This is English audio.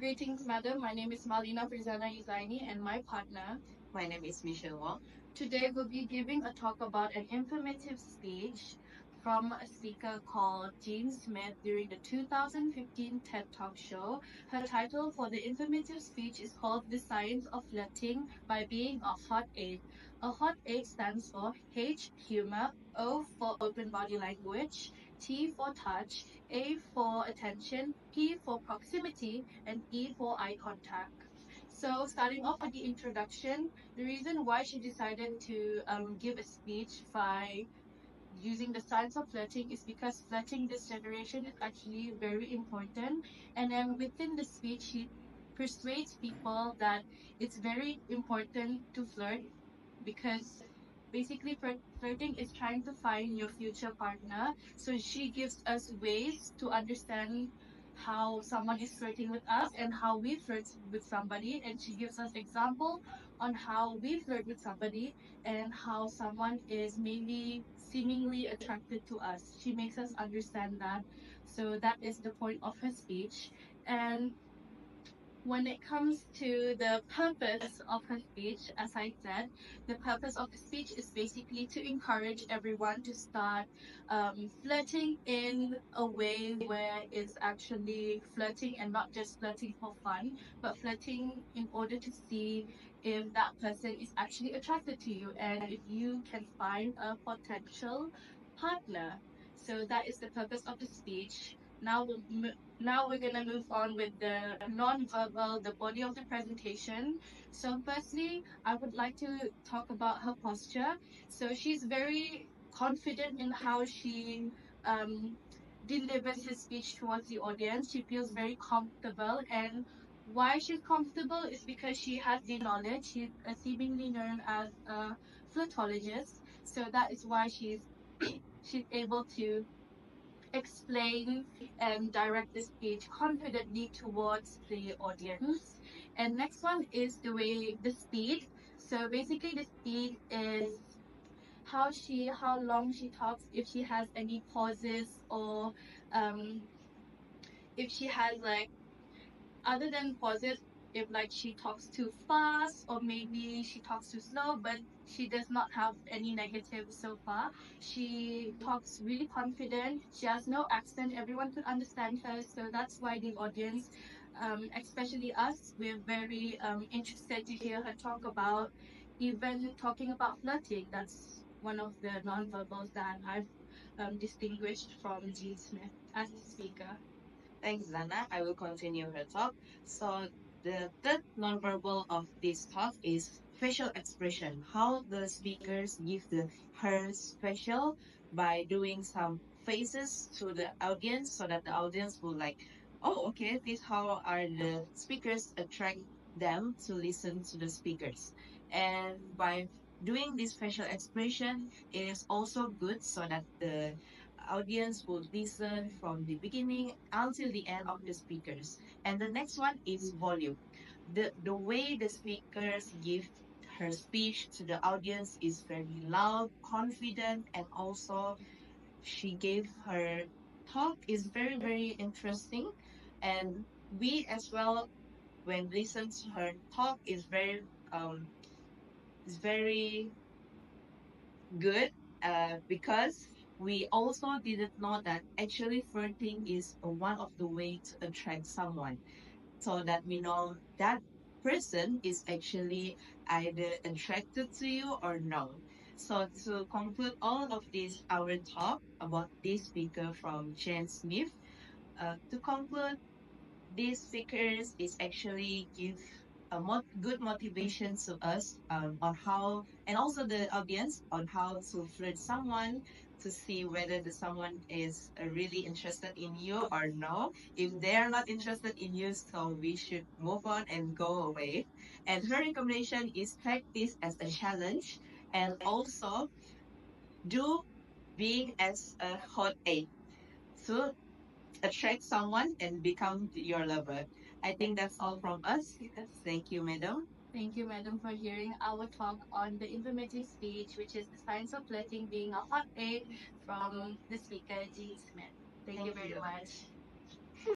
Greetings, madam. My name is Marlina Firzana Yuzainy, and my partner. My name is Michelle Wong. Today, we'll be giving a talk about an informative speech from a speaker called Jean Smith during the 2015 TED Talk show. Her title for the informative speech is called The Science of Flirting by Being a Hot 8. A Hot 8 stands for H, humor, O for open body language, T for touch, A for attention, P for proximity, and E for eye contact. So, starting off with the introduction, the reason why she decided to give a speech by using the science of flirting is because flirting this generation is actually very important. And then within the speech, she persuades people that it's very important to flirt because basically flirting is trying to find your future partner. So she gives us ways to understand how someone is flirting with us and how we flirt with somebody, and she gives us example on how we flirt with somebody and how someone is maybe seemingly attracted to us. She makes us understand that. So that is the point of her speech. And when it comes to the purpose of her speech, as I said, the purpose of the speech is basically to encourage everyone to start flirting in a way where it's actually flirting and not just flirting for fun, but flirting in order to see if that person is actually attracted to you and if you can find a potential partner. So that is the purpose of the speech. Now we're gonna move on with the non-verbal, the body of the presentation. So firstly, I would like to talk about her posture. So she's very confident in how she um, delivers her speech towards the audience. She feels very comfortable, and why she's comfortable is because she has the knowledge. She's seemingly known as a flirtologist, so that is why she's able to explain and direct the speech confidently towards the audience. And next one is the speed. So basically the speed is how long she talks, if she has any pauses or um if she has like other than pauses, if like she talks too fast or maybe she talks too slow, but she does not have any negatives so far. She talks really confident. She has no accent. Everyone could understand her. So that's why the audience, especially us, we're very interested to hear her talk about even talking about flirting. That's one of the nonverbals that I've distinguished from Jean Smith as a speaker. Thanks, Zana. I will continue her talk. So, the third nonverbal of this talk is facial expression. How the speakers give her special by doing some faces to the audience so that the audience will like, oh, okay, this how are the speakers attract them to listen to the speakers. And by doing this facial expression, it is also good so that the audience would listen from the beginning until the end of the speakers. And the next one is volume. The way the speakers give her speech to the audience is very loud, confident, and also she gave her talk is very, very interesting. And we as well, when listen to her talk, is very good because we also didn't know that actually flirting is one of the way to attract someone, so that we know that person is actually either attracted to you or no. So to conclude all of this our talk about this speaker from Jen Smith, to conclude, these speakers is actually give a good motivation to us on how, and also the audience on how to flirt someone, to see whether the someone is really interested in you or no. If they're not interested in you, so we should move on and go away. And her recommendation is practice as a challenge, and also do being as a hot aid. So attract someone and become your lover. I think that's all from us. Yes. Thank you, madam. Thank you, madam, for hearing our talk on the informative speech, which is the science of flirting being a hot aid from the speaker, Jean Smith. Thank you Thank very you. much.